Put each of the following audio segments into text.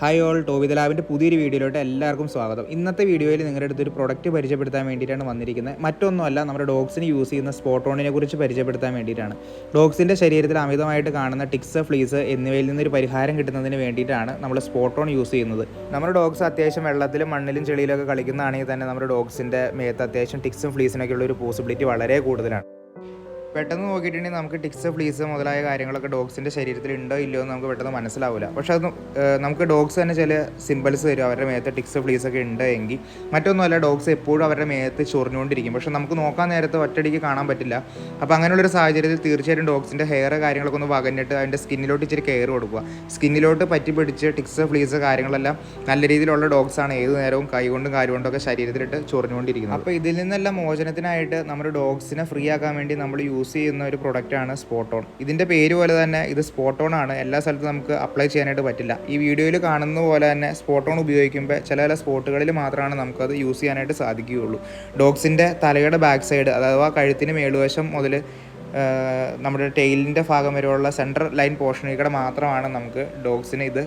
Hi all, Toby ലാബിൻ്റെ പുതിയൊരു വീഡിയോയിലോട്ട് എല്ലാവർക്കും സ്വാഗതം. ഇന്നത്തെ വീഡിയോയിൽ നിങ്ങളുടെ അടുത്തൊരു പ്രൊഡക്റ്റ് പരിചയപ്പെടുത്താൻ വേണ്ടിയിട്ടാണ് വന്നിരിക്കുന്നത്. മറ്റൊന്നുമല്ല, നമ്മുടെ ഡോഗ്സിന് യൂസ് ചെയ്യുന്ന സ്പോട്ട് ഓണിനെ കുറിച്ച് പരിചയപ്പെടുത്താൻ വേണ്ടിയിട്ടാണ്. ഡോഗ്സിൻ്റെ ശരീരത്തിൽ അമിതമായിട്ട് കാണുന്ന ടിക്സ്, ഫ്ലീസ് എന്നിവയിൽ നിന്നൊരു പരിഹാരം കിട്ടുന്നതിന് വേണ്ടിയിട്ടാണ് നമ്മൾ സ്പോട്ട് ഓൺ യൂസ് ചെയ്യുന്നത്. നമ്മുടെ ഡോഗ്സ് അത്യാവശ്യം വെള്ളത്തിലും മണ്ണിലും ചെളിയിലൊക്കെ കളിക്കുന്നതാണെങ്കിൽ തന്നെ നമ്മുടെ ഡോഗ്സിൻ്റെ മേത്ത് അത്യാവശ്യം ടിക്സും ഫ്ലീസിനൊക്കെ ഉള്ള ഒരു പോസിബിലിറ്റി വളരെ കൂടുതലാണ്. പെട്ടെന്ന് നോക്കിയിട്ടുണ്ടെങ്കിൽ നമുക്ക് ടിക്സ്, ഫ്ലീസ് മുതലായ കാര്യങ്ങളൊക്കെ ഡോഗ്സിൻ്റെ ശരീരത്തിൽ ഉണ്ടോ ഇല്ലയോ എന്ന് നമുക്ക് പെട്ടെന്ന് മനസ്സിലാവില്ല. പക്ഷേ അത് നമുക്ക് ഡോഗ്സ് തന്നെ ചില സിമ്പിൾസ് തരും അവരുടെ മേത്ത് ടിക്സ്, ഫ്ലീസ് ഒക്കെ ഉണ്ട് എങ്കിൽ. മറ്റൊന്നുമല്ല, ഡോഗ്സ് എപ്പോഴും അവരുടെ മേത്ത് ചൊറിഞ്ഞുകൊണ്ടിരിക്കും. പക്ഷേ നമുക്ക് നോക്കാൻ നേരത്ത് ഒറ്റയടിക്ക് കാണാൻ പറ്റില്ല. അപ്പോൾ അങ്ങനെയുള്ളൊരു സാഹചര്യത്തിൽ തീർച്ചയായിട്ടും ഡോഗ്സിൻ്റെ ഹെയർ കാര്യങ്ങളൊക്കെ ഒന്ന് വകഞ്ഞിട്ട് അതിൻ്റെ സ്കിന്നിലോട്ട് ഇച്ചിരി കെയർ കൊടുക്കുക. സ്കിന്നിലോട്ട് പറ്റി പിടിച്ച് ടിക്സ്, ഫ്ലീസ് കാര്യങ്ങളെല്ലാം നല്ല രീതിയിലുള്ള ഡോഗ്സാണ് ഏത് നേരവും കൈകൊണ്ടും കാലുകൊണ്ടൊക്കെ ശരീരത്തിലിട്ട് ചൊറിഞ്ഞുകൊണ്ടിരിക്കുന്നത്. അപ്പോൾ ഇതിൽ നിന്നെല്ലാം മോചനത്തിനായിട്ട് നമ്മുടെ ഡോഗ്സിനെ ഫ്രീ ആക്കാൻ വേണ്ടി നമ്മൾ യൂസ് ചെയ്യുന്ന ഒരു പ്രൊഡക്റ്റാണ് സ്പോട്ട് ഓൺ. ഇതിൻ്റെ പേര് പോലെ തന്നെ ഇത് സ്പോട്ട് ഓൺ ആണ്. എല്ലാ സ്ഥലത്തും നമുക്ക് അപ്ലൈ ചെയ്യാനായിട്ട് പറ്റില്ല. ഈ വീഡിയോയിൽ കാണുന്ന പോലെ തന്നെ സ്പോട്ട് ഓൺ ഉപയോഗിക്കുമ്പോൾ ചില സ്പോട്ടുകളിൽ മാത്രമാണ് നമുക്കത് യൂസ് ചെയ്യാനായിട്ട് സാധിക്കുകയുള്ളൂ. ഡോഗ്സിൻ്റെ തലയുടെ ബാക്ക് സൈഡ്, അഥവാ കഴുത്തിന് മേളുവശം മുതൽ നമ്മുടെ ടെയിലിൻ്റെ ഭാഗം വരെയുള്ള സെൻട്രൽ ലൈൻ പോർഷനിൽ മാത്രമാണ് നമുക്ക് ഡോഗ്സിന് ഇത്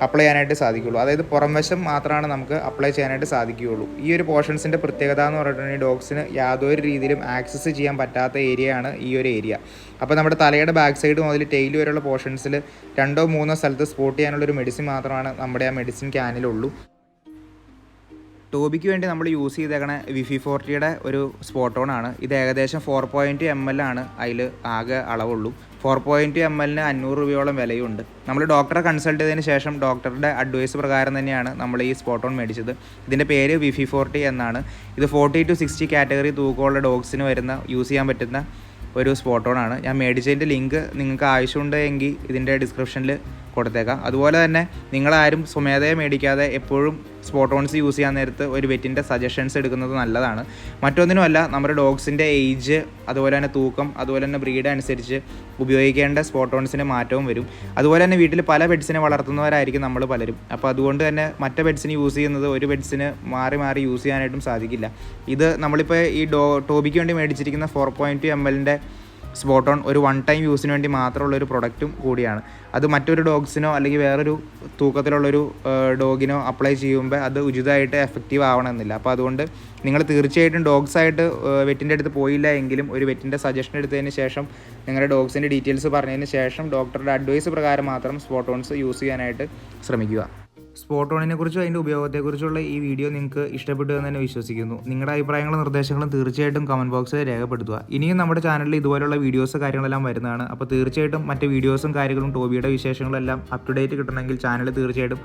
അപ്ലൈ ചെയ്യാനായിട്ട് സാധിക്കുകയുള്ളൂ. അതായത് പുറം വശം മാത്രമാണ് നമുക്ക് അപ്ലൈ ചെയ്യാനായിട്ട് സാധിക്കുകയുള്ളൂ. ഈ ഒരു പോർഷൻസിൻ്റെ പ്രത്യേകത എന്ന് പറഞ്ഞിട്ടുണ്ടെങ്കിൽ ഡോഗ്സിന് യാതൊരു രീതിയിലും ആക്സസ് ചെയ്യാൻ പറ്റാത്ത ഏരിയയാണ് ഈ ഒരു ഏരിയ. അപ്പോൾ നമ്മുടെ തലയുടെ ബാക്ക് സൈഡ് മുതൽ ടെയിൽ വരെയുള്ള പോർഷൻസിൽ 2-3 സ്ഥലത്ത് സ്പോട്ട് ചെയ്യാനുള്ളൊരു മെഡിസിൻ മാത്രമാണ് നമ്മുടെ ആ മെഡിസിൻ ക്യാനിലുള്ളൂ. ടോബിക്ക് വേണ്ടി നമ്മൾ യൂസ് ചെയ്തേക്കണ വിഫി40യുടെ ഒരു സ്പോട്ട് ഓൺ ആണ്. ഇത് ഏകദേശം 4.2 ml ആണ് അതിൽ ആകെ അളവുള്ളൂ. 4.2 ml 500 രൂപയോളം വിലയുണ്ട്. നമ്മൾ ഡോക്ടറെ കൺസൾട്ട് ചെയ്തതിന് ശേഷം ഡോക്ടറുടെ അഡ്വൈസ് പ്രകാരം തന്നെയാണ് നമ്മൾ ഈ സ്പോട്ട് ഓൺ മേടിച്ചത്. ഇതിൻ്റെ പേര് വിഫി40 എന്നാണ്. ഇത് 40 to 60 കാറ്റഗറി തൂക്കമുള്ള ഡോഗ്സിന് വരുന്ന യൂസ് ചെയ്യാൻ പറ്റുന്ന ഒരു സ്പോട്ട് ഓൺ ആണ്. ഞാൻ മേടിച്ചതിൻ്റെ ലിങ്ക് നിങ്ങൾക്ക് ആവശ്യമുണ്ട് എങ്കിൽ ഇതിൻ്റെ ഡിസ്ക്രിപ്ഷനിൽ കൊടുത്തേക്കാം. അതുപോലെ തന്നെ നിങ്ങളാരും സ്വമേധയെ മേടിക്കാതെ എപ്പോഴും സ്പോട്ട് ഓൺസ് യൂസ് ചെയ്യാൻ നേരത്ത് ഒരു വെറ്റിൻ്റെ സജഷൻസ് എടുക്കുന്നത് നല്ലതാണ്. മറ്റൊന്നിനുമല്ല, നമ്മുടെ ഡോഗ്സിൻ്റെ ഏജ്, അതുപോലെ തന്നെ തൂക്കം, അതുപോലെ തന്നെ ബ്രീഡ് അനുസരിച്ച് ഉപയോഗിക്കേണ്ട സ്പോട്ട് ഓൺസിന് മാറ്റവും വരും. അതുപോലെ തന്നെ വീട്ടിൽ പല പെറ്റ്സിനെ വളർത്തുന്നവരായിരിക്കും നമ്മൾ പലരും. അപ്പോൾ അതുകൊണ്ട് തന്നെ മറ്റേ പെറ്റ്സിന് യൂസ് ചെയ്യുന്നത് ഒരു പെറ്റ്സിന് മാറി മാറി യൂസ് ചെയ്യാനായിട്ടും സാധിക്കില്ല. ഇത് നമ്മളിപ്പോൾ ഈ ടോബിക്ക് വേണ്ടി മേടിച്ചിരിക്കുന്ന 4.2 ml സ്പോട്ട് ഓൺ ഒരു 1 ടൈം യൂസിന് വേണ്ടി മാത്രമുള്ളൊരു പ്രൊഡക്റ്റും കൂടിയാണ്. അത് മറ്റൊരു ഡോഗ്സിനോ അല്ലെങ്കിൽ വേറൊരു തൂക്കത്തിലുള്ളൊരു ഡോഗിനോ അപ്ലൈ ചെയ്യുമ്പോൾ അത് ഉചിതമായിട്ട് എഫക്റ്റീവ് ആവണമെന്നില്ല. അപ്പോൾ അതുകൊണ്ട് നിങ്ങൾ തീർച്ചയായിട്ടും ഡോഗ്സായിട്ട് വെറ്റിൻ്റെ അടുത്ത് പോയില്ല എങ്കിലും ഒരു വെറ്റിൻ്റെ സജഷൻ എടുത്തതിന് ശേഷം നിങ്ങളുടെ ഡോഗ്സിൻ്റെ ഡീറ്റെയിൽസ് പറഞ്ഞതിന് ശേഷം ഡോക്ടറുടെ അഡ്വൈസ് പ്രകാരം മാത്രം സ്പോട്ട് ഓൺസ് യൂസ് ചെയ്യാനായിട്ട് ശ്രമിക്കുക. സ്പോട്ട് ഓണിനെ കുറിച്ചും അതിൻ്റെ ഉപയോഗത്തെക്കുറിച്ചുള്ള ഈ വീഡിയോ നിങ്ങൾക്ക് ഇഷ്ടപ്പെട്ടു എന്ന് തന്നെ വിശ്വസിക്കുന്നു. നിങ്ങളുടെ അഭിപ്രായങ്ങളും നിർദ്ദേശങ്ങളും തീർച്ചയായിട്ടും കമൻറ്റ് ബോക്സിൽ രേഖപ്പെടുത്തുക. ഇനിയും നമ്മുടെ ചാനലിൽ ഇതുപോലുള്ള വീഡിയോസ് കാര്യങ്ങളെല്ലാം വരുന്നതാണ്. അപ്പോൾ തീർച്ചയായിട്ടും മറ്റ് വീഡിയോസും കാര്യങ്ങളും ടോബിയുടെ വിശേഷങ്ങളെല്ലാം അപ് ടു ഡേറ്റ് കിട്ടണമെങ്കിൽ ചാനൽ തീർച്ചയായിട്ടും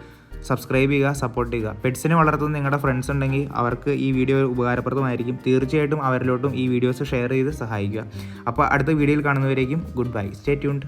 സബ്സ്ക്രൈബ് ചെയ്യുക, സപ്പോർട്ട് ചെയ്യുക. പെറ്റ്സിനെ വളർത്തുന്ന നിങ്ങളുടെ ഫ്രണ്ട്സ് ഉണ്ടെങ്കിൽ അവർക്ക് ഈ വീഡിയോ ഉപകാരപ്രദമായിരിക്കും. തീർച്ചയായിട്ടും അവരിലോട്ടും ഈ വീഡിയോസ് ഷെയർ ചെയ്ത് സഹായിക്കുക. അപ്പോൾ അടുത്ത വീഡിയോയിൽ കാണുന്നവരേക്കും ഗുഡ് ബൈ. Stay tuned.